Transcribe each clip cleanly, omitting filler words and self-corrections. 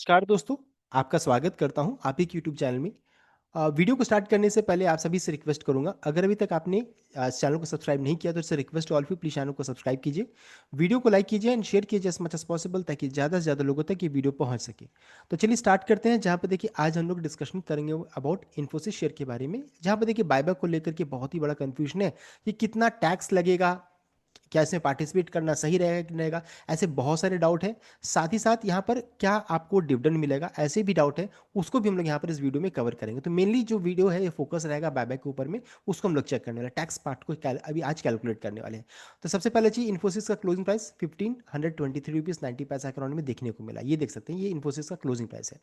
नमस्कार दोस्तों, आपका स्वागत करता हूं आप ही के यूट्यूब चैनल में। वीडियो को स्टार्ट करने से पहले आप सभी से रिक्वेस्ट करूंगा, अगर अभी तक आपने इस चैनल को सब्सक्राइब नहीं किया तो इससे request all you please channel को सब्सक्राइब कीजिए। वीडियो को लाइक कीजिए एंड शेयर कीजिए एज मच एज पॉसिबल, ताकि ज़्यादा से ज़्यादा लोगों तक ये वीडियो पहुंच सके। तो चलिए स्टार्ट करते हैं, जहाँ पर देखिए आज हम लोग डिस्कशन करेंगे अबाउट इन्फोसिस शेयर के बारे में, जहाँ पर देखिए बायबैक को लेकर के बहुत ही बड़ा कंफ्यूजन है कि कितना टैक्स लगेगा, क्या इसमें पार्टिसिपेट करना सही रहेगा कि नहीं रहेगा, ऐसे बहुत सारे डाउट हैं। साथ ही साथ यहाँ पर क्या आपको डिविडेंड मिलेगा, ऐसे भी डाउट है, उसको भी हम लोग यहाँ पर इस वीडियो में कवर करेंगे। तो मेनली जो वीडियो है ये फोकस रहेगा बायबैक के ऊपर में, उसको हम लोग चेक करने वाले, टैक्स पार्ट को अभी आज कैलकुलेट करने वाले हैं। तो सबसे पहले चीज, इन्फोसिस का क्लोजिंग प्राइस 1523 रुपीज़ 90 पैसा अकाउंट में देखने को मिला। ये देख सकते हैं, ये इन्फोसिस का क्लोजिंग प्राइस है।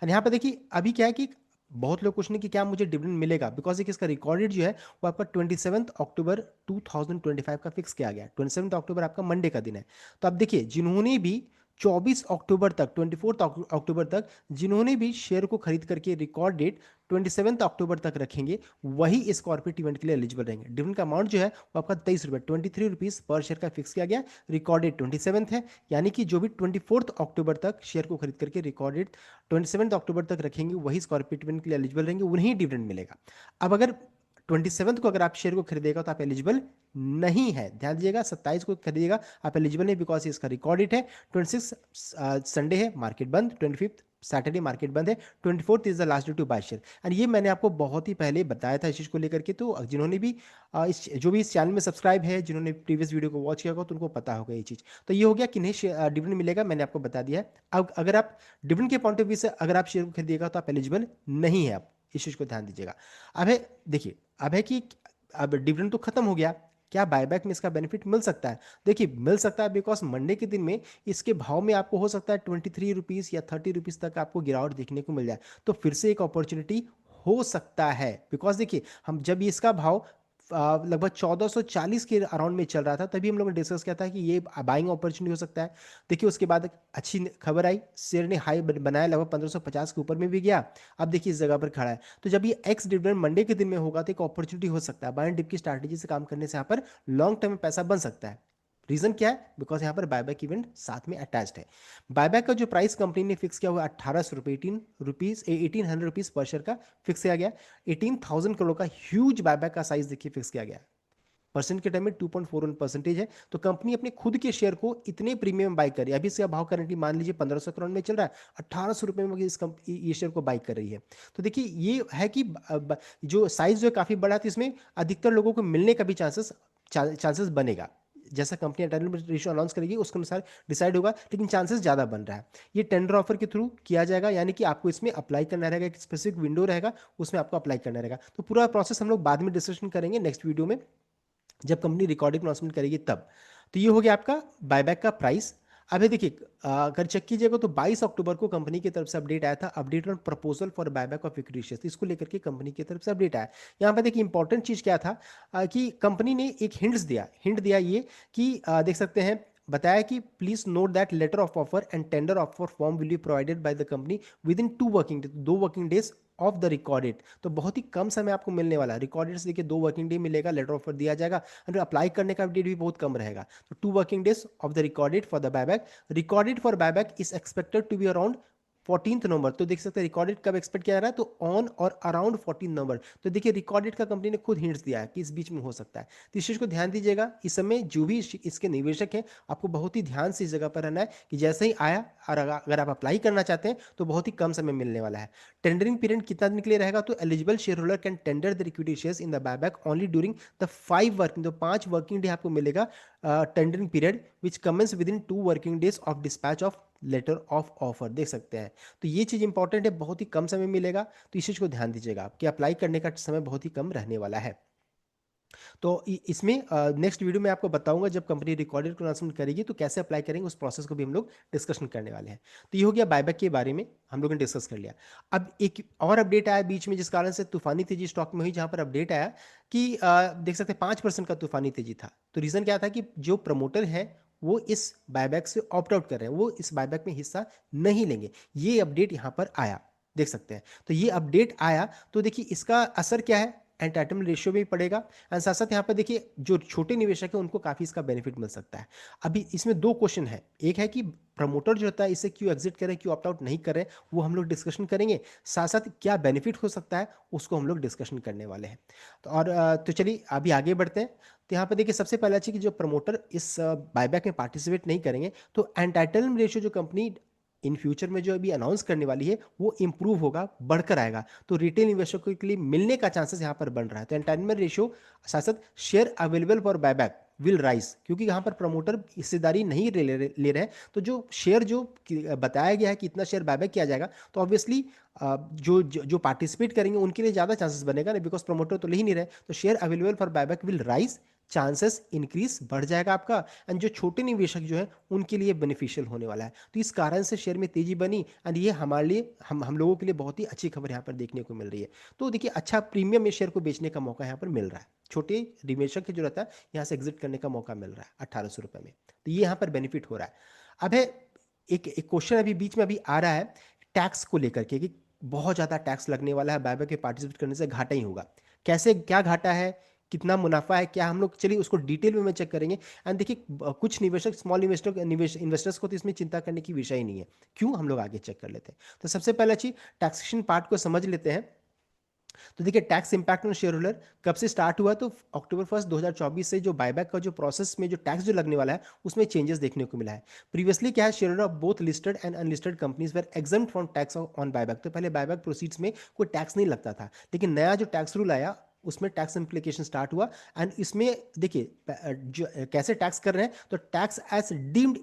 एंड यहाँ पर देखिए अभी क्या है कि बहुत लोग क्वेश्चन है कि क्या मुझे डिविडेंड मिलेगा, बिकॉज एक इसका रिकॉर्डेड जो है वो आपका 27 अक्टूबर 2025 का फिक्स किया गया है। 27 अक्टूबर आपका मंडे का दिन है। तो अब देखिए जिन्होंने भी 24 अक्टूबर तक, 24 अक्टूबर तक जिन्होंने भी शेयर को खरीद करके रिकॉर्ड डेट 27 अक्टूबर तक रखेंगे, वही इस कॉर्पोरेट इवेंट के लिए एलिजिबल रहेंगे। डिविडेंड का अमाउंट जो है वो आपका 23 रुपये, 23 रुपीज़ पर शेयर का फिक्स किया गया। रिकॉर्ड डेट 27 है, यानी कि जो भी 24 अक्टूबर तक शेयर को खरीद करके रिकॉर्ड डेट 27 अक्टूबर तक रखेंगे, वही इस कॉर्पोरेट इवेंट के लिए एलिजिबल रहेंगे, उन्हें डिविडेंड मिलेगा। अब अगर 27 को अगर आप शेयर को खरीदेगा तो आप एलिजिबल नहीं है, ध्यान दीजिएगा। 27 को खरीदेगा आप एलिजिबल नहीं, बिकॉज इसका रिकॉर्ड डेट है 26 संडे है, मार्केट बंद। 25 सैटरडे मार्केट बंद है। 24 is the last day to buy share. And ये मैंने आपको बहुत ही पहले बताया था इस चीज़ को लेकर के। तो जिन्होंने भी जो भी इस चैनल में सब्सक्राइब है, जिन्होंने प्रीवियस वीडियो को वॉच किया होगा, तो उनको पता होगा ये चीज़। तो ये हो गया कि नहीं डिविडेंड मिलेगा, मैंने आपको बता दिया है। अब अगर आप डिविडेंड के पॉइंट ऑफ व्यू से अगर आप शेयर को खरीदिएगा तो आप एलिजिबल नहीं है। आप इस चीज़ को ध्यान दीजिएगा। अब है, देखिए अब है कि अब डिविडेंड तो खत्म हो गया, क्या बायबैक में इसका बेनिफिट मिल सकता है? देखिए मिल सकता है, बिकॉज मंडे के दिन में इसके भाव में आपको हो सकता है 23 रुपीज़ या 30 रुपीज़ तक आपको गिरावट देखने को मिल जाए। तो फिर से एक अपॉर्चुनिटी हो सकता है, बिकॉज देखिए हम जब इसका भाव लगभग 1440 के अराउंड में चल रहा था, तभी हम लोगों ने डिस्कस किया था कि ये बाइंग अपॉर्चुनिटी हो सकता है। देखिए उसके बाद अच्छी खबर आई, शेयर ने हाई बनाया, लगभग 1550 के ऊपर में भी गया। अब देखिए इस जगह पर खड़ा है। तो जब ये एक्स डिविडेंड मंडे के दिन में होगा तो एक अपॉर्चुनिटी हो सकता है, बाय एंड डिप की स्ट्रैटेजी से काम करने से यहाँ पर लॉन्ग टर्म में पैसा बन सकता है। रीजन क्या है? बिकॉज यहाँ पर बायबैक इवेंट साथ में अटैच्ड है। बायबैक का जो प्राइस कंपनी ने फिक्स किया हुआ 1800 रुपये, 1800 रुपीज पर शेयर का फिक्स किया गया। 18,000 करोड़ का ह्यूज बायबैक का साइज देखिए फिक्स किया गया। परसेंट के टाइम में 2.41% है। तो कंपनी अपने खुद के शेयर को इतने प्रीमियम बाई कर रही है। अभी इसका भाव करंटली मान लीजिए 1500 करोड़ में चल रहा है, 1800 रुपये में ये शेयर को बाई कर रही है। तो देखिए ये है कि जो साइज जो है काफी बड़ा है, तो इसमें अधिकतर लोगों को मिलने का भी चांसेस बनेगा। जैसा कंपनी एंटाइटलमेंट रेशियो अनाउंस करेगी उसके अनुसार डिसाइड होगा, लेकिन चांसेस ज़्यादा बन रहा है। ये टेंडर ऑफर के थ्रू किया जाएगा, यानी कि आपको इसमें अप्लाई करना रहेगा, एक स्पेसिफिक विंडो रहेगा, उसमें आपको अप्लाई करना रहेगा। तो पूरा प्रोसेस हम लोग बाद में डिस्कशन करेंगे नेक्स्ट वीडियो में, जब कंपनी रिकॉर्डिंग अनाउंसमेंट करेगी तब। तो ये हो गया आपका बायबैक का प्राइस। अभी देखिए अगर चेक कीजिएगा तो 22 अक्टूबर को कंपनी की तरफ से अपडेट आया था, update on proposal for buyback of equity shares. इसको लेकर के कंपनी की तरफ से अपडेट आया। यहाँ पे देखिए इंपॉर्टेंट चीज क्या था, कि कंपनी ने एक हिंट दिया ये कि देख सकते हैं, बताया कि please note that letter of offer and tender offer form will be provided by the company within 2 working days of the recorded. तो बहुत ही कम समय आपको मिलने वाला है। रिकॉर्डेड से देखिए 2 वर्किंग डे मिलेगा, लेटर ऑफर दिया जाएगा, और अप्लाई करने का डेट भी बहुत कम रहेगा। तो 2 working days of the recorded for the buyback. Recorded for buyback is expected to be around 14 November. तो देख सकते हैं रिकॉर्डेड कब एक्सपेक्ट किया जा रहा है, तो ऑन और अराउंड 14 नवंबर। तो देखिए रिकॉर्डेड का कंपनी ने खुद हिंट्स दिया है कि इस बीच में हो सकता है। तो इस चीज को ध्यान दीजिएगा। इस समय जो भी इसके निवेशक हैं, आपको बहुत ही ध्यान से इस जगह पर रहना है कि जैसे ही आया, और अगर आप अप्लाई करना चाहते हैं तो बहुत ही कम समय मिलने वाला है। टेंडरिंग पीरियड कितना दिन के लिए रहेगा, तो eligible share holder can tender the equity shares in the buyback only during the 5 working, तो 5 वर्किंग डे आपको मिलेगा tendering period, which commences within 2 working days of dispatch of letter of offer. देख सकते हैं, तो ये चीज important है, बहुत ही कम समय मिलेगा। तो इस चीज को ध्यान दीजिएगा आप कि अप्लाई करने का समय बहुत ही कम रहने वाला है। तो इसमें नेक्स्ट वीडियो में आपको बताऊंगा, जब कंपनी रिकॉर्डेड को अनाउंसमेंट करेगी तो कैसे अप्लाई करेंगे, उस प्रोसेस को भी हम लोग डिस्कशन करने वाले हैं। तो ये हो गया बायबैक के बारे में, हम लोगों ने डिस्कस कर लिया। अब एक और अपडेट आया बीच में, जिस कारण से तूफानी तेजी स्टॉक में हुई, जहां पर अपडेट आया कि देख सकते हैं 5% का तूफानी तेजी था। तो रीजन क्या था कि जो प्रमोटर है वो इस बायबैक से ऑप्ट आउट कर रहे हैं, वो इस बायबैक में हिस्सा नहीं लेंगे। ये अपडेट यहां पर आया, देख सकते हैं। तो ये अपडेट आया, तो देखिए इसका असर क्या है। एंटाइटलमेंट रेशियो भी पड़ेगा, एंड साथ साथ यहाँ पर देखिए जो छोटे निवेशक है उनको काफ़ी इसका बेनिफिट मिल सकता है। अभी इसमें दो क्वेश्चन है, एक है कि प्रमोटर जो होता है इसे क्यों एग्जिट करें, क्यों ऑप्ट आउट नहीं करें, वो हम लोग डिस्कशन करेंगे। साथ साथ क्या बेनिफिट हो सकता है उसको हम लोग डिस्कशन करने वाले हैं। तो और तो चलिए अभी आगे बढ़ते हैं। तो यहाँ पर देखिए सबसे पहला चीज़ कि जो प्रमोटर इस बायबैक में पार्टिसिपेट नहीं करेंगे तो एंटाइटलमेंट रेशियो जो कंपनी इन फ्यूचर में जो अभी अनाउंस करने वाली है वो इंप्रूव होगा, बढ़कर आएगा। तो रिटेल इन्वेस्टर के लिए मिलने का चांसेस यहाँ पर बन रहा है। तो एंटाइटलमेंट रेशियो साथ साथ share available for buyback will rise, क्योंकि यहाँ पर प्रमोटर हिस्सेदारी नहीं ले रहे हैं। तो जो शेयर जो बताया गया है कि इतना शेयर बायबैक किया जाएगा, तो ऑब्वियसली जो पार्टिसिपेट करेंगे उनके लिए ज़्यादा चांसेस बनेगा ना, बिकॉज प्रमोटर तो ले ही नहीं रहे। तो share available for buyback will rise, chances increase बढ़ जाएगा आपका, एंड जो छोटे निवेशक जो है उनके लिए बेनिफिशियल होने वाला है। तो इस कारण से शेयर में तेजी बनी, एंड ये हमारे लिए हम लोगों के लिए बहुत ही अच्छी खबर यहाँ पर देखने को मिल रही है। तो देखिए अच्छा प्रीमियम में शेयर को बेचने का मौका यहाँ पर मिल रहा है, छोटे निवेशक की जो रहता है यहाँ से एग्जिट करने का मौका मिल रहा है 1800 रुपये में। तो ये यहाँ पर बेनिफिट हो रहा है। अब है एक क्वेश्चन अभी बीच में अभी आ रहा है टैक्स को लेकर के, कि बहुत ज़्यादा टैक्स लगने वाला है, बायबैक में पार्टिसिपेट करने से घाटा ही होगा। कैसे, क्या घाटा है, कितना मुनाफा है, क्या हम लोग, चलिए उसको डिटेल में चेक करेंगे। एंड देखिए कुछ निवेशक स्मॉल इन्वेस्टर्स को तो इसमें चिंता करने की विषय ही नहीं है। क्यों, हम लोग आगे चेक कर लेते हैं। तो सबसे पहला चीज टैक्सेशन पार्ट को समझ लेते हैं। तो देखिए tax impact on share holder कब से स्टार्ट हुआ, तो अक्टूबर 1 2024 से जो बायबैक का जो प्रोसेस में जो टैक्स जो लगने वाला है उसमें चेंजेस देखने को मिला है। प्रीवियसली क्या है, share holder of both listed and unlisted companies were exempt from tax on buyback. तो पहले बायबैक प्रोसीड्स में कोई टैक्स नहीं लगता था, लेकिन नया जो टैक्स रूल आया उसमें टैक्स इंप्लीकेशन स्टार्ट हुआ। एंड इसमें देखिए जो कैसे टैक्स कर रहे हैं, तो tax as deemed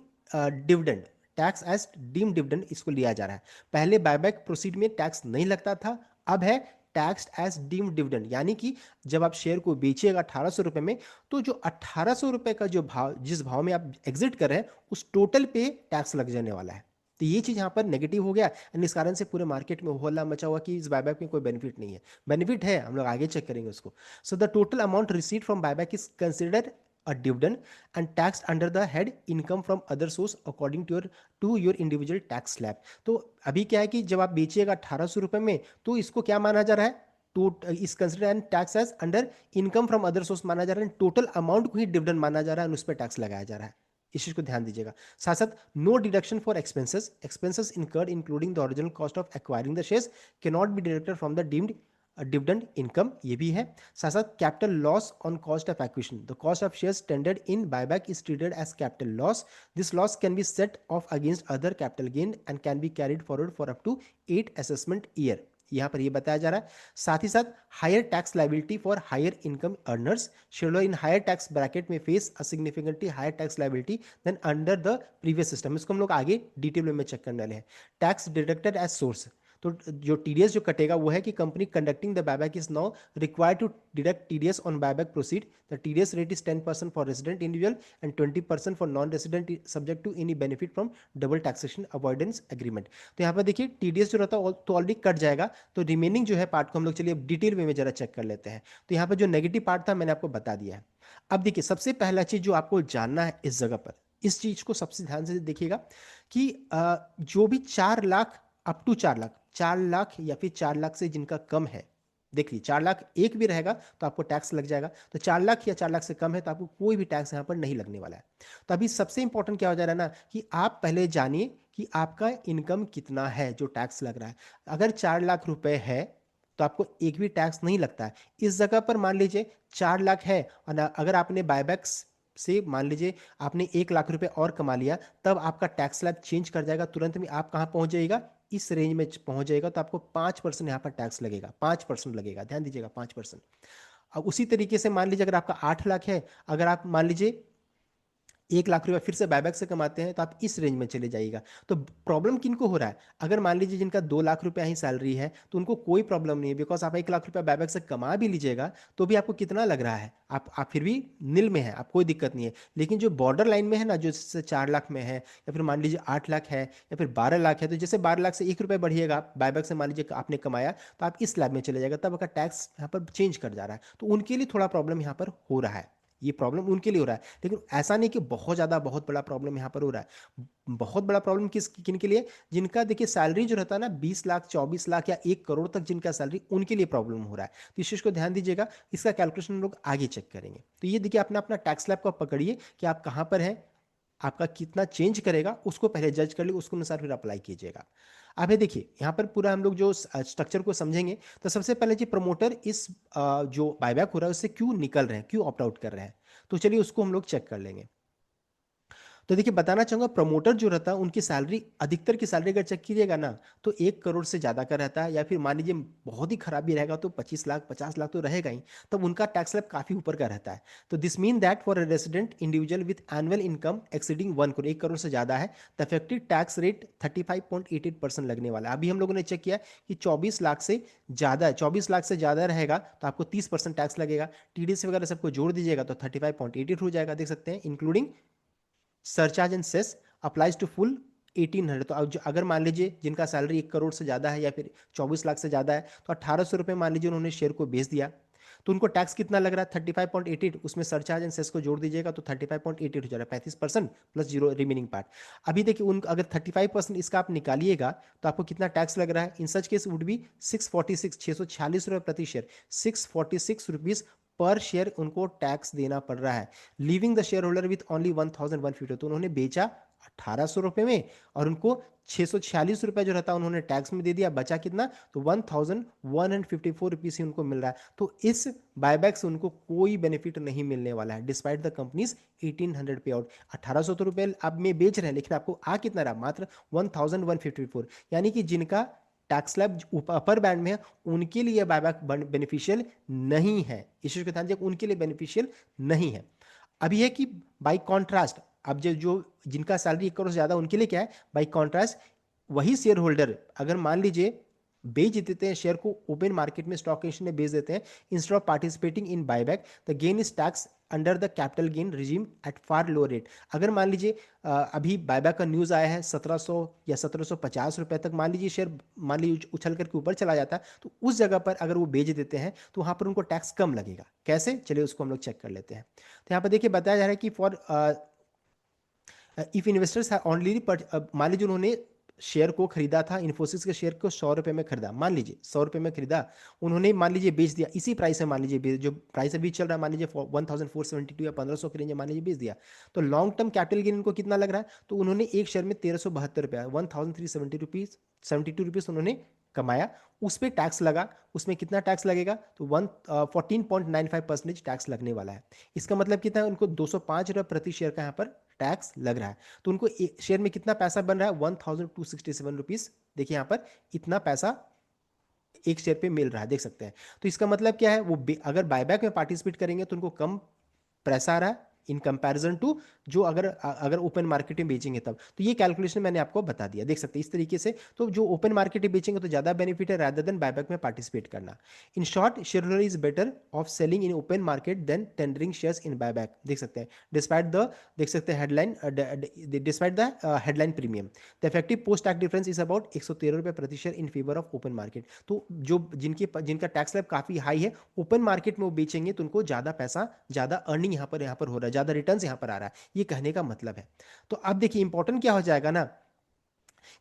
dividend, tax as deemed dividend इसको लिया जा रहा है। पहले बायबैक प्रोसीड में टैक्स नहीं लगता था, अब है टैक्स एज डीम्ड डिविडेंड, यानी कि जब आप शेयर को बेचिएगा 1800 रुपये में, तो जो 1800 रुपये का जो भाव, जिस भाव में आप एग्जिट कर रहे हैं उस टोटल पे टैक्स लग जाने वाला है। तो ये चीज़ यहाँ पर नेगेटिव हो गया, एंड इस कारण से पूरे मार्केट में होला मचा हुआ कि इस बायबैक में कोई बेनिफिट नहीं है। बेनिफिट है, हम लोग आगे चेक करेंगे उसको। So the total amount receive from buyback is considered a dividend and taxed under the head income from other source according to your individual tax slab। तो अभी क्या है कि जब आप बेचिएगा 1800 रुपये में, तो इसको क्या माना जा रहा है, to is consider and tax as under income from other source माना जा रहा है, टोटल अमाउंट को ही डिविडेंड माना जा रहा है, उस पर टैक्स लगाया जा रहा है। इस चीज को ध्यान दीजिएगा। साथ साथ no deduction for expenses incurred including the original cost of acquiring the shares can not be deducted from the deemed dividend income, ये भी है। साथ साथ capital loss on cost of acquisition, the cost of shares tendered in buyback is treated as capital loss. This loss can be set off against other capital gain and can be carried forward for up to 8 assessment year, यहाँ पर ये बताया जा रहा है। साथ ही साथ higher tax liability for higher income earners, shareholder in higher tax bracket में face a significantly higher tax liability than under the previous system. इसको हम लोग आगे डिटेल में चेक करने वाले हैं। टैक्स डिडक्टेड एज सोर्स, तो जो टीडीएस जो कटेगा वो है कि company conducting the buyback is now required to deduct TDS on buyback proceed. The TDS rate is 10% for resident individual and 20% for non resident subject to any benefit from double taxation avoidance agreement. तो यहाँ पर देखिए TDS जो रहता है तो already cut जाएगा, तो रिमेनिंग जो है पार्ट को हम लोग चलिए डिटेल में जरा चेक कर लेते हैं। तो यहाँ पर जो नेगेटिव पार्ट था मैंने आपको बता दिया है। अब देखिए सबसे पहला चीज जो आपको जानना है इस जगह पर, इस चीज को सबसे ध्यान से देखिएगा कि जो भी 4 लाख अप टू 4 लाख, 4 लाख या फिर 4 लाख से जिनका कम है, देखिए 4 लाख एक भी रहेगा तो आपको टैक्स लग जाएगा, तो 4 लाख या 4 लाख से कम है तो आपको कोई भी टैक्स यहाँ पर नहीं लगने वाला है। तो अभी सबसे इंपॉर्टेंट क्या हो जा रहा है ना, कि आप पहले जानिए कि आपका इनकम कितना है जो टैक्स लग रहा है। अगर 4 लाख रुपए है तो आपको एक भी टैक्स नहीं लगता है। इस जगह पर मान लीजिए 4 लाख है और अगर आपने बायबैक्स से मान लीजिए आपने 1 लाख रुपए और कमा लिया, तब आपका टैक्स स्लैब चेंज कर जाएगा तुरंत में। आप कहाँ पहुंच जाएगा, इस रेंज में पहुंच जाएगा, तो आपको 5% यहाँ पर टैक्स लगेगा, 5% लगेगा, ध्यान दीजिएगा 5%। अब उसी तरीके से मान लीजिए अगर आपका 8 लाख है, अगर आप मान लीजिए 1 लाख रुपया फिर से बायबैक से कमाते हैं तो आप इस रेंज में चले जाइएगा। तो प्रॉब्लम किनको हो रहा है, अगर मान लीजिए जिनका 2 लाख रुपया ही सैलरी है तो उनको कोई प्रॉब्लम नहीं है, बिकॉज आप 1 लाख रुपया बायबैक से कमा भी लीजिएगा तो भी आपको कितना लग रहा है, आप फिर भी नील में है, आप कोई दिक्कत नहीं है। लेकिन जो बॉर्डर लाइन में है ना, जो जैसे 4 लाख में है या फिर मान लीजिए 8 लाख है या फिर 12 लाख है, तो जैसे 12 लाख से 1 रुपये बढ़िएगा आप बायबैक से, मान लीजिए आपने कमाया तो आप इस स्लैब में चले जाएगा, तब आपका टैक्स यहाँ पर चेंज कर जा रहा है, तो उनके लिए थोड़ा प्रॉब्लम यहाँ पर हो रहा है। ये प्रॉब्लम उनके लिए हो रहा है, लेकिन ऐसा नहीं कि बहुत ज़्यादा बहुत बड़ा प्रॉब्लम यहाँ पर हो रहा है। बहुत बड़ा प्रॉब्लम किन के लिए, जिनका देखिए सैलरी जो रहता है ना 20 लाख 24 लाख या 1 करोड़ तक जिनका सैलरी, उनके लिए प्रॉब्लम हो रहा है। तो इस चीज़ को ध्यान दीजिएगा, इसका कैलकुलेशन हम लोग आगे चेक करेंगे। तो ये देखिए अपना अपना टैक्स स्लैब को पकड़िए कि आप कहाँ पर हैं, आपका कितना चेंज करेगा उसको पहले जज कर ली, उसके अनुसार फिर अप्लाई कीजिएगा। अब ये देखिए यहाँ पर पूरा हम लोग जो स्ट्रक्चर को समझेंगे, तो सबसे पहले जी प्रमोटर इस जो बायबैक हो रहा है उससे क्यों निकल रहे हैं, क्यों ऑप्ट आउट कर रहे हैं, तो चलिए उसको हम लोग चेक कर लेंगे। तो देखिए बताना चाहूंगा, प्रमोटर जो रहता है उनकी सैलरी, अधिकतर की सैलरी अगर चेक कीजिएगा ना, तो 1 करोड़ से ज़्यादा का रहता है, या फिर मान लीजिए बहुत ही खराब भी रहेगा तो 25 लाख 50 लाख तो रहेगा ही, तब उनका टैक्स स्लैब काफ़ी ऊपर का रहता है। तो this mean that for a resident individual with annual income exceeding 1 crore, 1 crore से ज़्यादा है, द इफेक्टिव टैक्स रेट 35.88% लगने वाला है। अभी हम लोगों ने चेक किया कि 24 लाख से ज़्यादा है, 24 लाख से ज़्यादा रहेगा तो आपको 30% टैक्स लगेगा। टीडीएस वगैरह सबको जोड़ दीजिएगा तो 35.88 हो जाएगा, देख सकते हैं, including surcharge and cess applies to full 1800। तो अगर मान लीजिए जिनका सैलरी 1 करोड़ से ज़्यादा है या फिर 24 लाख से ज़्यादा है, तो 1800 रुपये मान लीजिए उन्होंने शेयर को बेच दिया, तो उनको टैक्स कितना लग रहा है 35.88, उसमें सरचार्ज एंड सेस को जोड़ दीजिएगा तो 35.88 हो जाएगा, 35% प्लस जीरो रिमेनिंग पार्ट। अभी देखिए उन अगर 35% इसका आप निकालिएगा तो आपको कितना टैक्स लग रहा है, इन सच केस वुड बी 646 प्रति शेयर, 646 रुपीज पर शेयर उनको टैक्स देना पड़ रहा है, living the share holder with only 1150। तो उन्होंने बेचा 1800 रुपये में और उनको 646 रुपये जो रहता है उन्होंने टैक्स में दे दिया, बचा कितना, तो 1154 रुपीज ही उनको मिल रहा है। तो इस बायबैक से उनको कोई बेनिफिट नहीं मिलने वाला है, डिस्पाइट द कंपनीज 1800 पे आउट। 1800 तो रुपये अब में बेच रहे हैं, लेकिन आपको आ कितना रहा, मात्र 1154। यानी कि जिनका टैक्स स्लैब अपर बैंड में है उनके लिए बायबैक बेनिफिशियल नहीं है, इस चीज को ध्यान दीजिए, उनके लिए बेनिफिशियल नहीं है। अभी है कि बाई कॉन्ट्रास्ट, अब जो जिनका सैलरी 1 करोड़ से ज्यादा उनके लिए क्या है, बाई कॉन्ट्रास्ट वही शेयर होल्डर अगर मान लीजिए बेच देते हैं शेयर को, ओपन मार्केट में स्टॉक एक्सचेंज में बेच देते हैं, instead of participating in buyback, the gain is tax under the capital gain regime at far low rate. अगर मान लीजिए अभी बायबैक का न्यूज़ आया है 1700 या 1750 रुपए तक, मान लीजिए शेयर मान लीजिए उछल करके ऊपर चला जाता है, तो उस जगह पर अगर वो बेच देते हैं तो वहां पर उनको टैक्स कम लगेगा। कैसे, चलिए उसको हम लोग चेक कर लेते हैं। तो यहाँ पर देखिए बताया जा रहा है कि फॉर इफ इन्वेस्टर्स ऑनली, मान लीजिए उन्होंने शेयर को खरीदा था, इन्फोसिस के शेयर को 100 रुपए में खरीदा, मान लीजिए 100 रुपए में खरीदा, उन्होंने मान लीजिए बेच दिया इसी प्राइस में, मान लीजिए जो प्राइस अभी चल रहा है मान लीजिए 1472 या 1500 के रेंज में मान लीजिए बेच दिया, तो लॉन्ग टर्म कैपिटल गेन इनको कितना लग रहा है, तो उन्होंने एक शेयर में 1372 रुपया 1370 रुपीज उन्होंने कमाया, उस पर टैक्स लगा, उसमें कितना टैक्स लगेगा, तो 14.95% टैक्स लगने वाला है। इसका मतलब कितना है, उनको 205 रुपये प्रति शेयर का यहाँ पर टैक्स लग रहा है। तो उनको एक शेयर में कितना पैसा बन रहा है, 1267 रुपीज, देखिए यहाँ पर इतना पैसा एक शेयर पे मिल रहा है, देख सकते हैं। तो इसका मतलब क्या है, वो अगर बायबैक में पार्टिसिपेट करेंगे तो उनको कम पैसा आ रहा है इन कंपैरिजन टू जो अगर अगर ओपन मार्केट में बेचेंगे तब। तो ये कैलकुलेशन मैंने आपको बता दिया, देख सकते हैं इस तरीके से। तो जो ओपन मार्केट में बेचेंगे तो ज्यादा बेनिफिट है रादर देन बायबैक में पार्टिसिपेट करना। In short, share holder is better off selling in open market than tendering shares in buyback, देख सकते हैं। डिस्पाइट द, देख सकते हैं headline, despite the headline premium, the effective post tax difference is about 113 रुपये प्रति share in favour of open market. तो जो जिनका टैक्स स्लैब काफी हाई है, ओपन मार्केट में वो बेचेंगे तो उनको ज्यादा पैसा, ज्यादा अर्निंग यहाँ पर हो रहा है, ज्यादा रिटर्न यहाँ पर आ रहा है, ये कहने का मतलब है। तो अब देखिए इंपॉर्टेंट क्या हो जाएगा ना,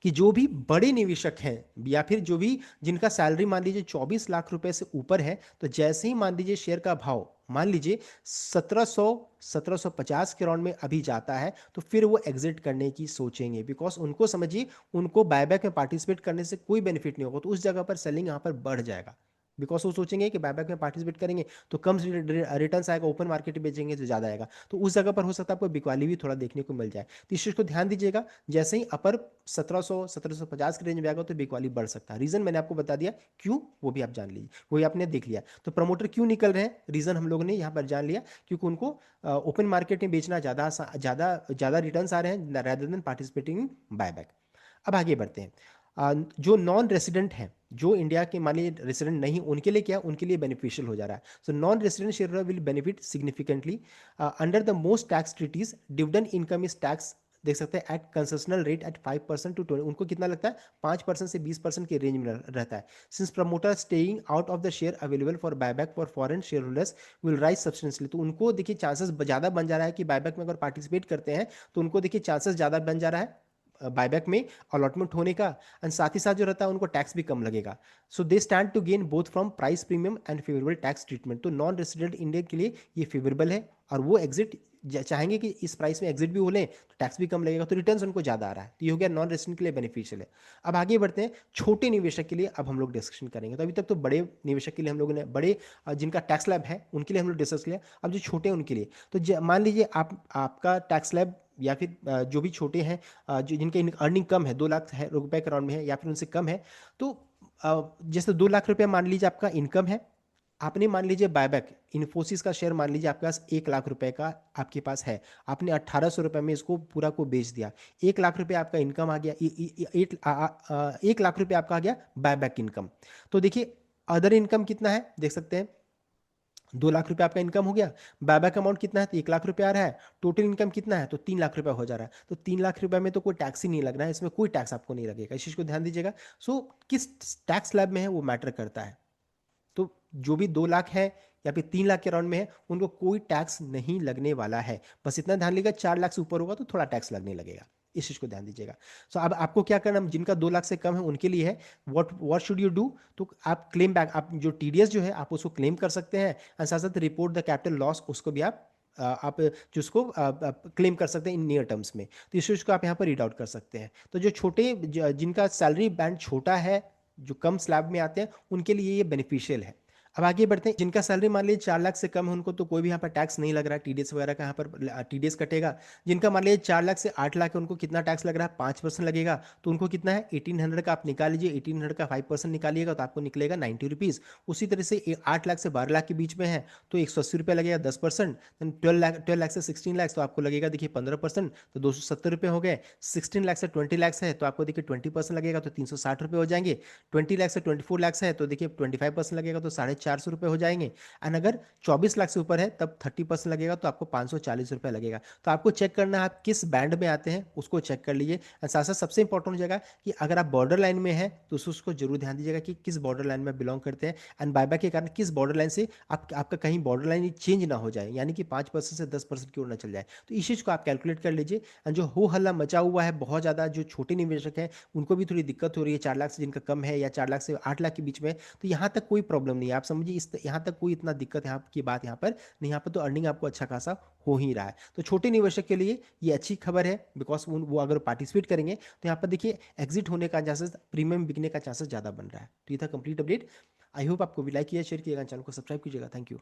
कि जो भी बड़े निवेशक हैं या फिर जो भी जिनका सैलरी मान लीजिए 24 लाख रुपए से ऊपर है, तो जैसे ही मान लीजिए शेयर का भाव मान लीजिए 1750 के राउंड में अभी जाता है, तो फिर वो एग्जिट करने की सोचेंगे, बिकॉज उनको समझिए उनको बायबैक में पार्टिसिपेट करने से कोई बेनिफिट नहीं होगा, तो उस जगह पर सेलिंग यहाँ पर बढ़ जाएगा, बिकॉज वो सोचेंगे कि बायबैक में पार्टिसिपेट करेंगे तो कम रिटर्न आएगा, ओपन मार्केट में बेचेंगे तो ज्यादा आएगा, तो उस जगह पर हो सकता है आपको बिकवाली भी थोड़ा देखने को मिल जाए। तो इस चीज को ध्यान दीजिएगा, जैसे ही अपर 1750 के रेंज में आएगा तो बिकवाली बढ़ सकता है। रीजन मैंने आपको बता दिया, क्यों वो भी आप जान लीजिए, वही आपने देख लिया। तो प्रमोटर क्यों निकल रहे हैं, रीजन हम लोगों ने यहाँ पर जान लिया, क्योंकि उनको ओपन मार्केट में बेचना ज्यादा ज्यादा ज्यादा रिटर्न आ रहे हैं rather than participating in buyback. अब आगे बढ़ते हैं। जो नॉन रेसिडेंट हैं, जो इंडिया के मान लीजिए रेसिडेंट नहीं, उनके लिए क्या, उनके लिए बेनिफिशियल हो जा रहा है। So non resident share will benefit significantly under the most tax treaties, dividend income is tax देख सकते हैं at concessional rate at 5% to 20, उनको कितना लगता है 5% से 20% के रेंज में रहता है। Since promoter staying out of the share available for buyback for foreign share holders will rise substantially, तो उनको देखिए चांसेस ज़्यादा बन जा रहा है कि बायबैक में अगर पार्टिसिपेट करते हैं तो उनको देखिए चांसेस ज़्यादा बन जा रहा है बायबैक में अलॉटमेंट होने का, एंड साथ ही साथ जो रहता है उनको टैक्स भी कम लगेगा। So they stand to gain both from price premium and favourable tax treatment, तो नॉन रेसिडेंट इंडियन के लिए ये फेवरेबल है और वो एग्जिट चाहेंगे कि इस प्राइस में एग्जिट भी हो लें तो टैक्स भी कम लगेगा, तो रिटर्न्स उनको ज़्यादा आ रहा है, तो ये हो गया नॉन रेसिडेंट के लिए बेनिफिशियल है। अब आगे बढ़ते हैं छोटे निवेशक के लिए, अब हम लोग डिस्कशन करेंगे। तो अभी तक तो बड़े निवेशक के लिए हम लोगों ने बड़े जिनका टैक्स स्लैब है उनके लिए हम लोग डिस्कस किया। अब जो छोटे हैं उनके लिए, तो मान लीजिए आपका टैक्स स्लैब या फिर जो भी छोटे हैं जो जिनकी अर्निंग कम है 2 लाख रुपए के अराउंड में है या फिर उनसे कम है, तो जैसे 2 लाख रुपये मान लीजिए आपका इनकम है, आपने मान लीजिए बायबैक इन्फोसिस का शेयर मान लीजिए आपके पास 1 लाख रुपए का आपके पास है, आपने 1800 रुपये में इसको पूरा को बेच दिया, 1 लाख रुपये आपका इनकम आ गया, 1 लाख रुपये आपका आ गया बायबैक इनकम। तो देखिए अदर इनकम कितना है देख सकते हैं, 2 लाख रुपये आपका इनकम हो गया, बायबैक अमाउंट कितना है तो 1 लाख रुपये आ रहा है, टोटल इनकम कितना है तो 3 लाख रुपये हो जा रहा है, तो 3 लाख रुपये में तो कोई टैक्स ही नहीं लग रहा है, इसमें कोई टैक्स आपको नहीं लगेगा, इस चीज़ को ध्यान दीजिएगा। सो किस टैक्स स्लैब में है वो मैटर करता है। तो जो भी 2 लाख है या फिर 3 लाख के अराउंड में है उनको कोई टैक्स नहीं लगने वाला है, बस इतना ध्यान लीजिएगा 4 लाख से ऊपर होगा तो थोड़ा टैक्स लगने लगेगा, इस चीज को ध्यान दीजिएगा। सो अब आपको क्या करना, जिनका 2 लाख से कम है उनके लिए है व्हाट शुड यू डू, तो आप क्लेम बैक, आप जो टीडीएस जो है आप उसको क्लेम कर सकते हैं, और साथ साथ रिपोर्ट द कैपिटल लॉस उसको भी आप जिसको क्लेम कर सकते हैं इन नियर टर्म्स में, तो इस चीज़ को आप यहाँ पर रीड आउट कर सकते हैं। तो जो छोटे जिनका सैलरी बैंड छोटा है, जो कम स्लैब में आते हैं उनके लिए ये बेनिफिशियल है। अब आगे बढ़ते हैं, जिनका सैलरी मान लीजिए 4 लाख से कम है उनको तो कोई भी यहाँ पर टैक्स नहीं लग रहा है, टीडीएस वगैरह का यहाँ पर टीडीएस कटेगा। जिनका मान लीजिए 4 लाख से 8 लाख है उनको कितना टैक्स लग रहा है 5% लगेगा, तो उनको कितना है 1800 का आप निकाल लीजिए, 1800 का 5% निकालिएगा तो आपको निकलेगा 90 रुपीज़। उसी तरह से 8 लाख से 12 लाख के बीच में है तो 180 रुपये लगेगा 10%, देन 12 लाख से 16 लाख तो आपको लगेगा देखिए 15%, तो 270 रुपये हो गए। 16 लाख से 20 लाख है तो आपको देखिए 20% लगेगा तो 360 रुपये हो जाएंगे। 20 लाख से 24 लाख है तो देखिए 25% लगेगा तो 450 रुपये हो जाएंगे। एंड अगर 24 लाख से ऊपर है तब 30% लगेगा तो आपको 540 रुपये लगेगा। तो आपको चेक करना है आप किस बैंड में आते हैं, उसको चेक कर लीजिए। एंड साथ साथ सबसे इंपॉर्टेंट हो जाएगा कि अगर आप बॉर्डर लाइन में हैं तो उसको जरूर ध्यान दीजिएगा कि किस बॉर्डर लाइन में बिलोंग करते हैं, एंड बायबैक के कारण किस बॉर्डर लाइन से आपका कहीं बॉर्डर लाइन चेंज ना हो जाए, यानी कि 5% से 10% की ओर ना चल जाए, तो इस चीज़ को आप कैलकुलेट कर लीजिए। एंड जो हो हल्ला मचा हुआ है बहुत ज़्यादा, जो छोटे निवेशक हैं उनको भी थोड़ी दिक्कत हो रही है, 4 लाख से जिनका कम है या 4 लाख से 8 लाख के बीच में, तो यहाँ तक कोई प्रॉब्लम नहीं है, आप समझिए इस यहाँ तक कोई इतना दिक्कत यहाँ की बात यहाँ पर नहीं, यहाँ पर तो अर्निंग आपको अच्छा खासा हो ही रहा है। तो छोटे निवेशक के लिए ये अच्छी खबर है, बिकॉज वो अगर पार्टिसिपेट करेंगे तो यहाँ पर देखिए एग्जिट होने का चांसेस, प्रीमियम बिकने का चांसेस ज़्यादा बन रहा है। तो ये था कंप्लीट अपडेट। आई होप आपको भी लाइक किया, शेयर किएगा, चैनल को सब्सक्राइब कीजिएगा। Thank you.